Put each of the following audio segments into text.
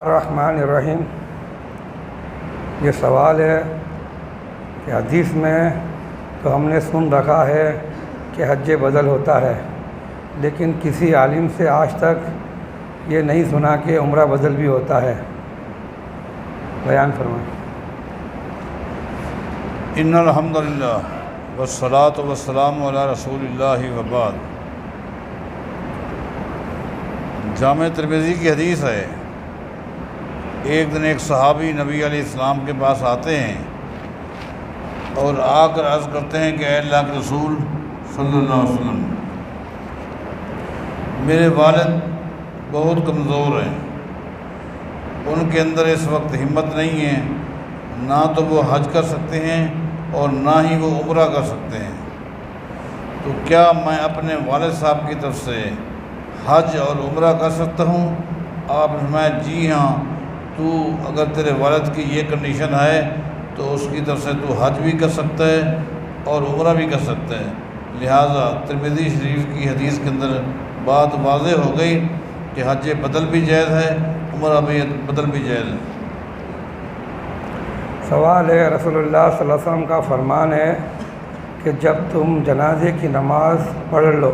الرحمن الرحیم۔ یہ سوال ہے کہ حدیث میں تو ہم نے سن رکھا ہے کہ حج بدل ہوتا ہے، لیکن کسی عالم سے آج تک یہ نہیں سنا کہ عمرہ بدل بھی ہوتا ہے، بیان فرمائیں۔ ان الحمد للہ والصلاة والسلام علی رسول اللہ وبعد۔ جامع ترمذی کی حدیث ہے، ایک دن ایک صحابی نبی علیہ السلام کے پاس آتے ہیں اور آ کر عرض کرتے ہیں کہ اے اللہ کے رسول صلی اللہ علیہ وسلم، میرے والد بہت کمزور ہیں، ان کے اندر اس وقت ہمت نہیں ہے، نہ تو وہ حج کر سکتے ہیں اور نہ ہی وہ عمرہ کر سکتے ہیں، تو کیا میں اپنے والد صاحب کی طرف سے حج اور عمرہ کر سکتا ہوں؟ آپ نے فرمایا جی ہاں، تو اگر تیرے والد کی یہ کنڈیشن ہے تو اس کی طرف سے تو حج بھی کر سکتا ہے اور عمرہ بھی کر سکتا ہے۔ لہٰذا ترمذی شریف کی حدیث کے اندر بات واضح ہو گئی کہ حج بدل بھی جائز ہے، عمرہ بھی بدل بھی جائز ہے۔ سوال ہے، رسول اللہ صلی اللہ علیہ وسلم کا فرمان ہے کہ جب تم جنازے کی نماز پڑھ لو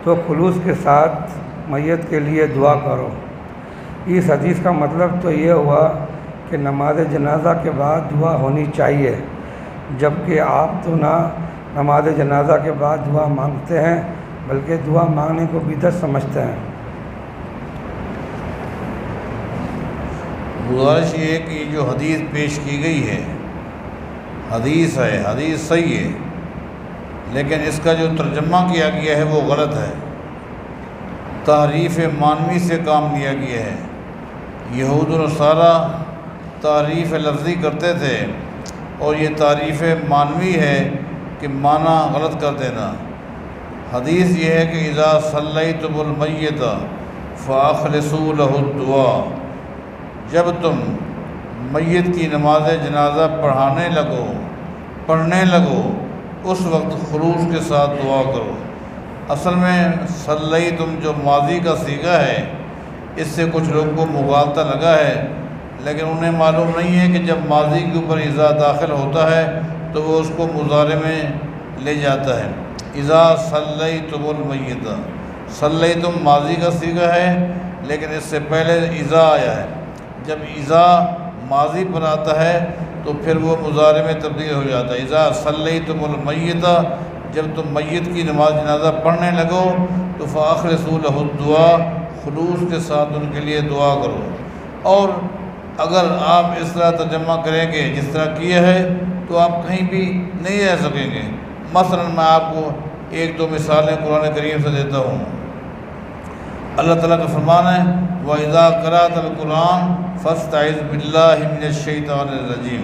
تو خلوص کے ساتھ میت کے لیے دعا کرو۔ اس حدیث کا مطلب تو یہ ہوا کہ نماز جنازہ کے بعد دعا ہونی چاہیے، جبکہ آپ تو نہ نماز جنازہ کے بعد دعا مانگتے ہیں بلکہ دعا مانگنے کو بدعت سمجھتے ہیں۔ گزارش یہ ہے کہ جو حدیث پیش کی گئی ہے حدیث ہے، حدیث صحیح ہے، لیکن اس کا جو ترجمہ کیا گیا ہے وہ غلط ہے، تعریف معنوی سے کام لیا گیا ہے۔ یہود و نصارہ تعریف لفظی کرتے تھے اور یہ تعریف معنوی ہے کہ معنی غلط کر دینا۔ حدیث یہ ہے کہ اذا صلیتم المیت فاخلصوا له الدعاء، جب تم میت کی نماز جنازہ پڑھنے لگو اس وقت خلوص کے ساتھ دعا کرو۔ اصل میں صلیتم جو ماضی کا صیغہ ہے، اس سے کچھ لوگوں کو مغالطہ لگا ہے، لیکن انہیں معلوم نہیں ہے کہ جب ماضی کے اوپر اذا داخل ہوتا ہے تو وہ اس کو مضارع میں لے جاتا ہے۔ اذا صلیتم المیت، صلیتم ماضی کا صیغہ ہے لیکن اس سے پہلے اذا آیا ہے، جب اذا ماضی پر آتا ہے تو پھر وہ مضارع میں تبدیل ہو جاتا ہے۔ اذا صلیتم المیت، جب تم میت کی نماز جنازہ پڑھنے لگو تو فاخلصوا له الدعاء، خلوص کے ساتھ ان کے لیے دعا کرو۔ اور اگر آپ اس طرح ترجمہ کریں گے جس طرح کیا ہے تو آپ کہیں بھی نہیں رہ سکیں گے۔ مثلا میں آپ کو ایک دو مثالیں قرآن کریم سے دیتا ہوں۔ اللہ تعالیٰ کا فرمان ہے وَإِذَا قَرَأْتَ الْقُرْآنَ فَاسْتَعِذْ بِاللَّهِ مِنَ الشَّيْطَانِ الرَّجِيمِ۔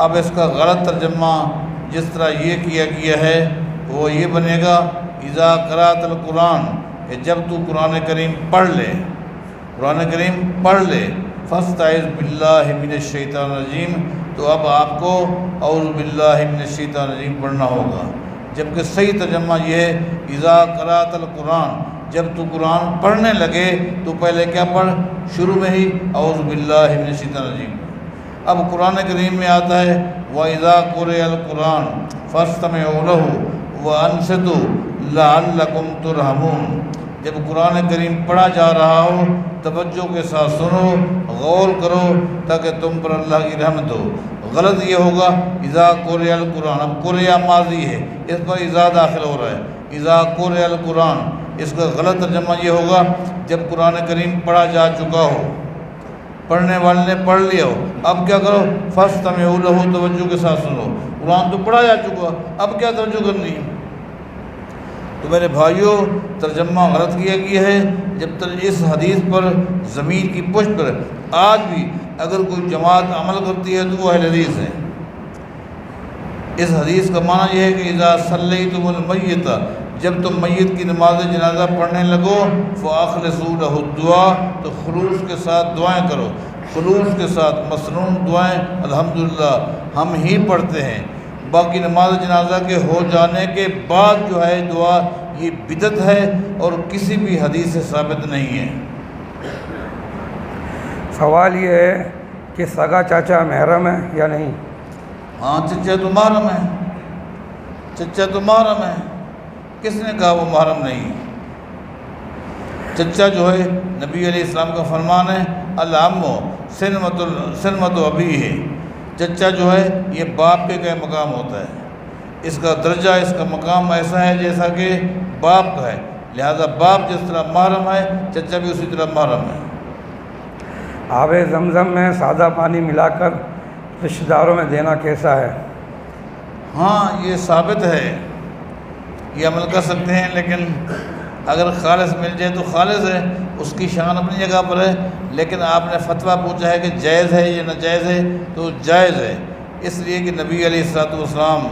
اب اس کا غلط ترجمہ جس طرح یہ کیا گیا ہے وہ یہ بنے گا اذا قرأت القرآن، کہ جب تو قرآن کریم پڑھ لے، قرآن کریم پڑھ لے، فاستعذ باللہ من الشیطان الرجیم، تو اب آپ کو اعوذ باللہ من الشیطان الرجیم پڑھنا ہوگا، جبکہ صحیح ترجمہ یہ ہے اذا قرأت القرآن، جب تو قرآن پڑھنے لگے تو پہلے کیا پڑھ، شروع میں ہی اعوذ باللہ من الشیطان الرجیم۔ اب قرآن کریم میں آتا ہے وَإِذَا قُرِئَ الْقُرْآنُ فَاسْتَمِعُوا لَهُ وَأَنصِتُوا لَعَلَّكُمْ تُرْحَمُونَ، جب قرآن کریم پڑھا جا رہا ہو توجہ کے ساتھ سنو، غور کرو تاکہ تم پر اللہ کی رحمت ہو۔ غلط یہ ہوگا اذا قُرِئَ الْقُرْآنُ، اب قُرِئَ ماضی ہے، اس پر اذا داخل ہو رہا ہے، اذا قُرِئَ الْقُرْآنُ، اس کا غلط ترجمہ یہ ہوگا جب قرآن کریم پڑھا جا چکا ہو، پڑھنے والے نے پڑھ لیا ہو، اب کیا کرو فاستمعوا لہ، توجہ کے ساتھ سنو، قرآن تو پڑھا جا چکا، اب کیا توجہ کرنی ہے؟ تو میرے بھائیوں، ترجمہ غلط کیا گیا ہے۔ جب تک اس حدیث پر ضمیر کی پشت پر آج بھی اگر کوئی جماعت عمل کرتی ہے تو وہ اہل حدیث ہے۔ اس حدیث کا معنی یہ ہے کہ اذا صلیتم المیت، جب تم میت کی نماز جنازہ پڑھنے لگو فاخلصوا له الدعاء، تو خلوص کے ساتھ دعائیں کرو، خلوص کے ساتھ مسنون دعائیں الحمدللہ ہم ہی پڑھتے ہیں، باقی نماز جنازہ کے ہو جانے کے بعد جو ہے دعا یہ بدعت ہے اور کسی بھی حدیث سے ثابت نہیں ہے۔ سوال یہ ہے کہ سگا چاچا محرم ہے یا نہیں؟ ہاں، چچا تو محرم ہے، چچا تو محرم ہے، کس نے کہا وہ محرم نہیں؟ چچا جو ہے نبی علیہ السلام کا فرمان ہے، العم سنمت ابی ہے، چچا جو ہے یہ باپ کے کا مقام ہوتا ہے، اس کا درجہ، اس کا مقام ایسا ہے جیسا کہ باپ کا ہے، لہذا باپ جس طرح محرم ہے چچا بھی اسی طرح محرم ہے۔ آب زمزم میں سادہ پانی ملا کر رشتہ داروں میں دینا کیسا ہے؟ ہاں، یہ ثابت ہے، یہ عمل کر سکتے ہیں، لیکن اگر خالص مل جائے تو خالص ہے، اس کی شان اپنی جگہ پر ہے، لیکن آپ نے فتویٰ پوچھا ہے کہ جائز ہے یا ناجائز ہے، تو جائز ہے، اس لیے کہ نبی علیہ السلام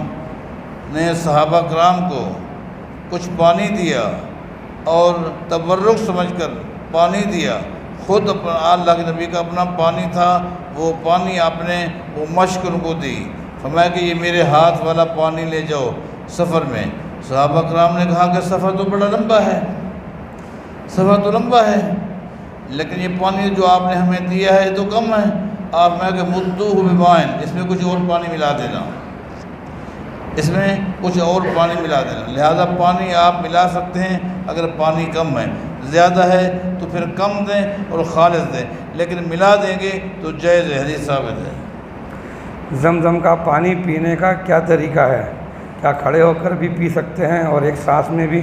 نے صحابہ کرام کو کچھ پانی دیا اور تبرک سمجھ کر پانی دیا، خود اللہ کے نبی کا اپنا پانی تھا، وہ پانی آپ نے وہ مشق ان کو دی، فرمایا کہ یہ میرے ہاتھ والا پانی لے جاؤ سفر میں۔ صحابہ کرام نے کہا کہ سفر تو بڑا لمبا ہے، سفر تو لمبا ہے، لیکن یہ پانی جو آپ نے ہمیں دیا ہے تو کم ہے، آپ میں کہ مدوہ بمائن، اس میں کچھ اور پانی ملا دینا، اس میں کچھ اور پانی ملا دینا، لہذا پانی آپ ملا سکتے ہیں اگر پانی کم ہے، زیادہ ہے تو پھر کم دیں اور خالص دیں، لیکن ملا دیں گے تو جائز ہے، حدیث ثابت ہے۔ زمزم کا پانی پینے کا کیا طریقہ ہے؟ کیا کھڑے ہو کر بھی پی سکتے ہیں اور ایک سانس میں بھی؟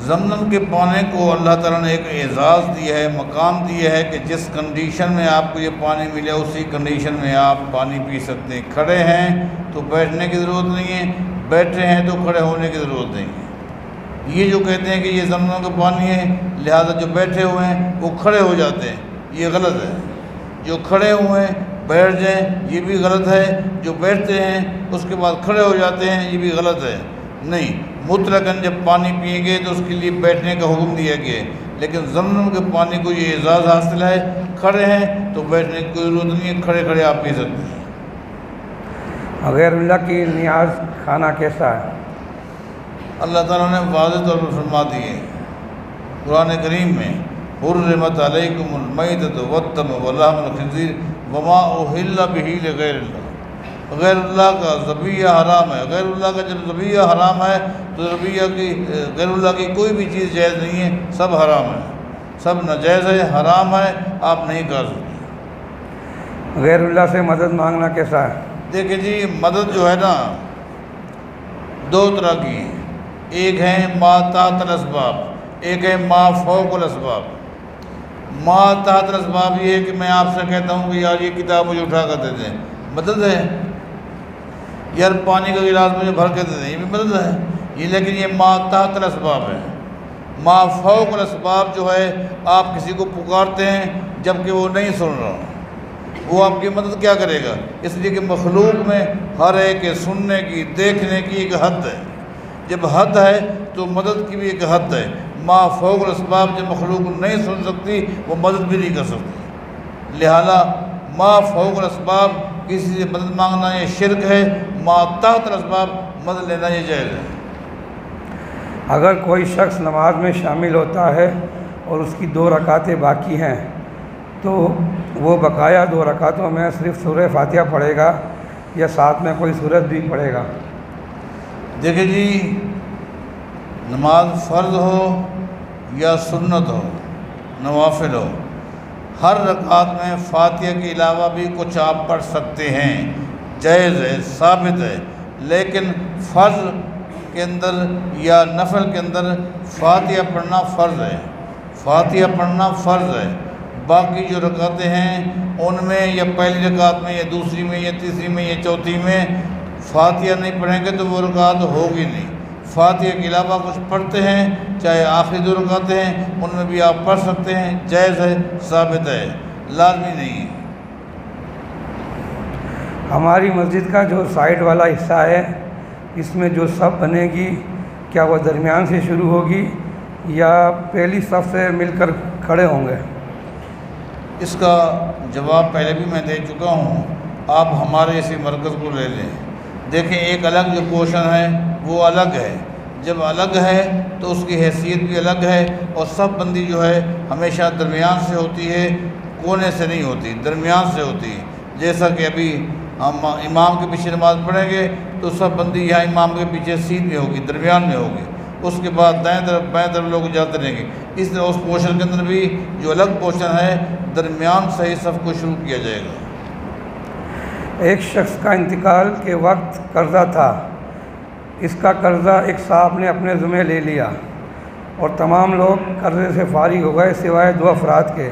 زمزم کے پانی کو اللہ تعالیٰ نے ایک اعزاز دیا ہے، مقام دیا ہے کہ جس کنڈیشن میں آپ کو یہ پانی ملے اسی کنڈیشن میں آپ پانی پی سکتے ہیں، کھڑے ہیں تو بیٹھنے کی ضرورت نہیں ہے، بیٹھے ہیں تو کھڑے ہونے کی ضرورت نہیں ہے۔ یہ جو کہتے ہیں کہ یہ زمزم کا پانی ہے لہذا جو بیٹھے ہوئے ہیں وہ کھڑے ہو جاتے ہیں، یہ غلط ہے، جو کھڑے ہوئے ہیں بیٹھ جائیں یہ بھی غلط ہے، جو بیٹھتے ہیں اس کے بعد کھڑے ہو جاتے ہیں یہ بھی غلط ہے، نہیں، مطلقاً جب پانی پئیں گے تو اس کے لیے بیٹھنے کا حکم دیا گیا ہے، لیکن زمزم کے پانی کو یہ اعزاز حاصل ہے، کھڑے ہیں تو بیٹھنے کی کوئی ضرورت نہیں ہے، کھڑے کھڑے آپ پی سکتے ہیں۔ غیر اللہ کی نیاز کھانا کیسا ہے؟ اللہ تعالیٰ نے واضح طور پر فرما دیے قرآن کریم میں، حرمت علیکم المیتۃ والدم ولحم الخنزیر وما اہل بہ لغیر اللہ، غیر اللہ کا ذبیحہ حرام ہے، غیر اللہ کا جب ذبیحہ حرام ہے تو ذبیحہ کی غیر اللہ کی کوئی بھی چیز جائز نہیں ہے، سب حرام ہے، سب ناجائز ہے، حرام ہے، آپ نہیں کر سکتے۔ غیر اللہ سے مدد مانگنا کیسا ہے؟ دیکھیں جی، مدد جو ہے نا دو طرح کی ہے، ایک ہے ما تحت الاسباب، ایک ہے ما فوق الاسباب۔ ما تحت الاسباب یہ ہے کہ میں آپ سے کہتا ہوں کہ یار یہ کتاب مجھے اٹھا کر دے دیں، مدد ہے، یار پانی کا گلاس مجھے بھر کے دے دیں، یہ بھی مدد ہے، یہ لیکن یہ ما تحت الاسباب ہے۔ ما فوق الاسباب جو ہے آپ کسی کو پکارتے ہیں جبکہ وہ نہیں سن رہا، وہ آپ کی مدد کیا کرے گا؟ اس لیے کہ مخلوق میں ہر ایک کے سننے کی، دیکھنے کی ایک حد ہے، جب حد ہے تو مدد کی بھی ایک حد ہے۔ ما فوق الاسباب جب مخلوق نہیں سن سکتی وہ مدد بھی نہیں کر سکتی، لہذا ما فوق الاسباب کسی سے مدد مانگنا یہ شرک ہے، ما تحت الاسباب مدد لینا یہ جائز ہے۔ اگر کوئی شخص نماز میں شامل ہوتا ہے اور اس کی 2 رکعتیں باقی ہیں تو وہ بقایا 2 رکعتوں میں صرف سورہ فاتحہ پڑھے گا یا ساتھ میں کوئی سورت بھی پڑھے گا؟ دیکھیں جی، نماز فرض ہو یا سنت ہو، نوافل ہو، ہر رکعت میں فاتحہ کے علاوہ بھی کچھ آپ پڑھ سکتے ہیں، جائز ہے، ثابت ہے، لیکن فرض کے اندر یا نفل کے اندر فاتحہ پڑھنا فرض ہے، فاتحہ پڑھنا فرض ہے، باقی جو رکعتیں ہیں ان میں یا پہلی رکعت میں یا دوسری میں یا تیسری میں یا چوتھی میں فاتحہ نہیں پڑھیں گے تو وہ رکعت ہوگی نہیں، فاتحہ کے علاوہ کچھ پڑھتے ہیں چاہے آخری 2 رکعتیں ہیں ان میں بھی آپ پڑھ سکتے ہیں، جائز ہے، ثابت ہے، لازمی نہیں ہے۔ ہماری مسجد کا جو سائڈ والا حصہ ہے اس میں جو صف بنے گی کیا وہ درمیان سے شروع ہوگی یا پہلی صف سے مل کر کھڑے ہوں گے؟ اس کا جواب پہلے بھی میں دے چکا ہوں، آپ ہمارے اسی مرکز کو لے لیں، دیکھیں ایک الگ جو پورشن ہے وہ الگ ہے، جب الگ ہے تو اس کی حیثیت بھی الگ ہے، اور صف بندی جو ہے ہمیشہ درمیان سے ہوتی ہے، کونے سے نہیں ہوتی، درمیان سے ہوتی ہے۔ جیسا کہ ابھی ہم امام کے پیچھے نماز پڑھیں گے تو سب بندی یہاں امام کے پیچھے سیدھ میں ہوگی، درمیان میں ہوگی، اس کے بعد دائیں طرف بائیں طرف لوگ جاتے رہیں گے۔ اس طرح اس پورشن کے اندر بھی جو الگ پورشن ہے درمیان سے ہی صف کو شروع کیا جائے گا۔ ایک شخص کا انتقال کے وقت قرضہ تھا، اس کا قرضہ ایک صاحب نے اپنے ذمہ لے لیا اور تمام لوگ قرضے سے فارغ ہو گئے سوائے 2 افراد کے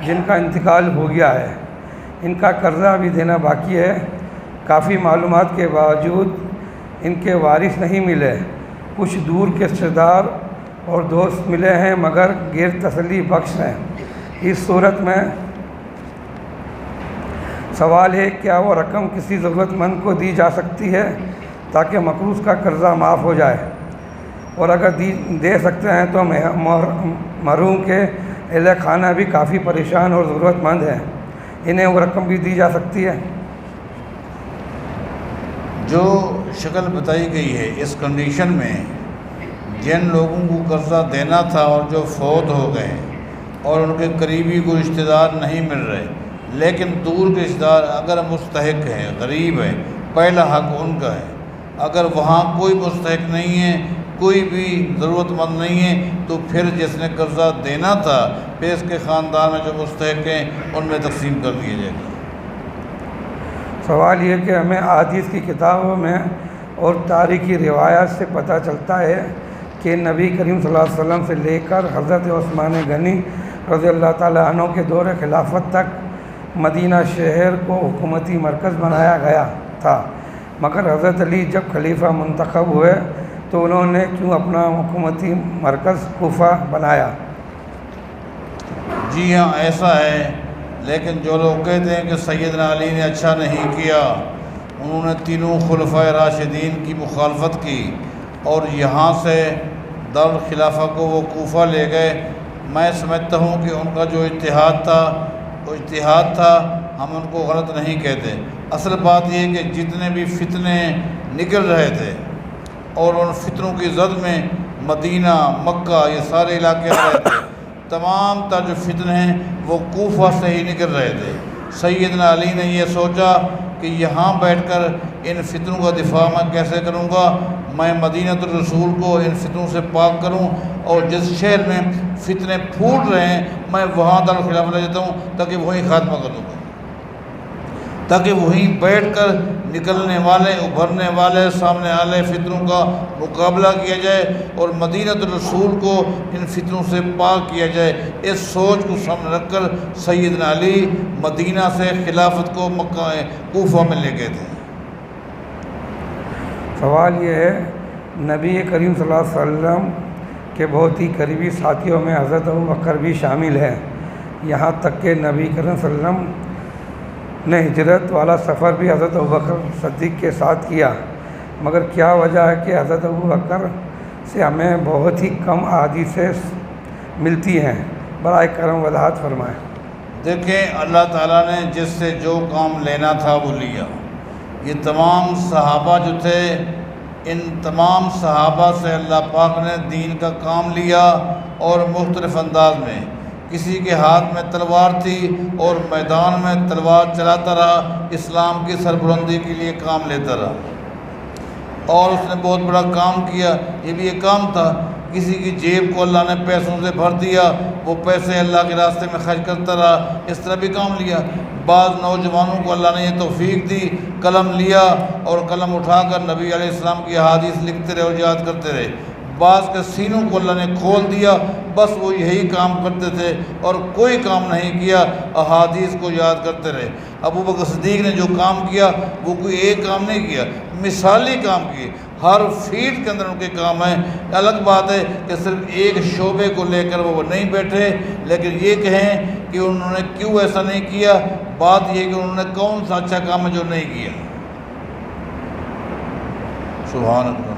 جن کا انتقال ہو گیا ہے۔ ان کا قرضہ بھی دینا باقی ہے۔ کافی معلومات کے باوجود ان کے وارث نہیں ملے۔ کچھ دور کے رشتہ دار اور دوست ملے ہیں مگر غیر تسلی بخش ہیں۔ اس صورت میں سوال ہے کیا وہ رقم کسی ضرورت مند کو دی جا سکتی ہے تاکہ مقروض کا قرضہ معاف ہو جائے، اور اگر دے سکتے ہیں تو محروم کے اہل خانہ بھی کافی پریشان اور ضرورت مند ہیں، انہیں وہ رقم بھی دی جا سکتی ہے؟ جو شکل بتائی گئی ہے اس کنڈیشن میں جن لوگوں کو قرضہ دینا تھا اور جو فوت ہو گئے اور ان کے قریبی کوئی رشتہ دار نہیں مل رہے، لیکن دور کے رشتہ دار اگر مستحق ہیں، غریب ہیں، پہلا حق ان کا ہے۔ اگر وہاں کوئی مستحق نہیں ہے، کوئی بھی ضرورت مند نہیں ہے، تو پھر جس نے قرضہ دینا تھا پھر اس کے خاندان میں جو مستحق ہیں ان میں تقسیم کر دیا جائے گا۔ سوال یہ کہ ہمیں احادیث کی کتابوں میں اور تاریخی روایات سے پتہ چلتا ہے کہ نبی کریم صلی اللہ علیہ وسلم سے لے کر حضرت عثمان غنی رضی اللہ تعالیٰ عنہ کے دور خلافت تک مدینہ شہر کو حکومتی مرکز بنایا گیا تھا، مگر حضرت علی جب خلیفہ منتخب ہوئے تو انہوں نے کیوں اپنا حکومتی مرکز کوفہ بنایا؟ جی ہاں ایسا ہے، لیکن جو لوگ کہتے ہیں کہ سیدنا علی نے اچھا نہیں کیا، انہوں نے تینوں خلفائے راشدین کی مخالفت کی اور یہاں سے دارالخلافہ کو وہ کوفہ لے گئے، میں سمجھتا ہوں کہ ان کا جو اتحاد تھا ہم ان کو غلط نہیں کہتے۔ اصل بات یہ ہے کہ جتنے بھی فتنے نکل رہے تھے اور ان فتنوں کی زد میں مدینہ، مکہ یہ سارے علاقے آ رہے تھے، تمام تر جو فتنے ہیں وہ کوفہ سے ہی نکل رہے تھے۔ سیدنا علی نے یہ سوچا کہ یہاں بیٹھ کر ان فتنوں کا دفاع میں کیسے کروں گا، میں مدینۃ الرسول کو ان فتنوں سے پاک کروں، اور جس شہر میں فتنے پھوٹ رہے ہیں میں وہاں دارالخلافہ لے جاتا ہوں تاکہ وہیں خاتمہ کر دوں گا، تاکہ وہیں بیٹھ کر نکلنے والے، ابھرنے والے، سامنے والے فتنوں کا مقابلہ کیا جائے اور مدینۃ الرسول کو ان فتنوں سے پاک کیا جائے۔ اس سوچ کو سامنے رکھ کر سیدنا علی مدینہ سے خلافت کو مکہ کوفہ میں لے گئے تھے۔ سوال یہ ہے، نبی کریم صلی اللہ علیہ وسلم کے بہت ہی قریبی ساتھیوں میں حضرت ابوبکر بھی شامل ہیں، یہاں تک کہ نبی کریم صلی اللہ علیہ وسلم نے ہجرت والا سفر بھی حضرت ابوبکر صدیق کے ساتھ کیا، مگر کیا وجہ ہے کہ حضرت ابوبکر سے ہمیں بہت ہی کم احادیثیں ملتی ہیں؟ برائے کرم وضاحت فرمائیں۔ دیکھیں، اللہ تعالیٰ نے جس سے جو کام لینا تھا وہ لیا۔ یہ تمام صحابہ جو تھے، ان تمام صحابہ سے اللہ پاک نے دین کا کام لیا اور مختلف انداز میں۔ کسی کے ہاتھ میں تلوار تھی اور میدان میں تلوار چلاتا رہا، اسلام کی سربلندی کے لیے کام لیتا رہا، اور اس نے بہت بڑا کام کیا۔ یہ بھی ایک کام تھا۔ کسی کی جیب کو اللہ نے پیسوں سے بھر دیا، وہ پیسے اللہ کے راستے میں خرچ کرتا رہا، اس طرح بھی کام لیا۔ بعض نوجوانوں کو اللہ نے یہ توفیق دی، قلم لیا اور قلم اٹھا کر نبی علیہ السلام کی احادیث لکھتے رہے اور یاد کرتے رہے۔ بعض کے سینوں کو اللہ نے کھول دیا، بس وہ یہی کام کرتے تھے اور کوئی کام نہیں کیا، احادیث کو یاد کرتے رہے۔ ابوبکر صدیق نے جو کام کیا وہ کوئی ایک کام نہیں کیا، مثالی کام کیے، ہر فیلڈ کے اندر ان کے کام ہیں۔ الگ بات ہے کہ صرف ایک شعبے کو لے کر وہ نہیں بیٹھے، لیکن یہ کہیں کہ انہوں نے کیوں ایسا نہیں کیا، بات یہ کہ انہوں نے کون سا اچھا کام ہے جو نہیں کیا۔ سبحان اللہ۔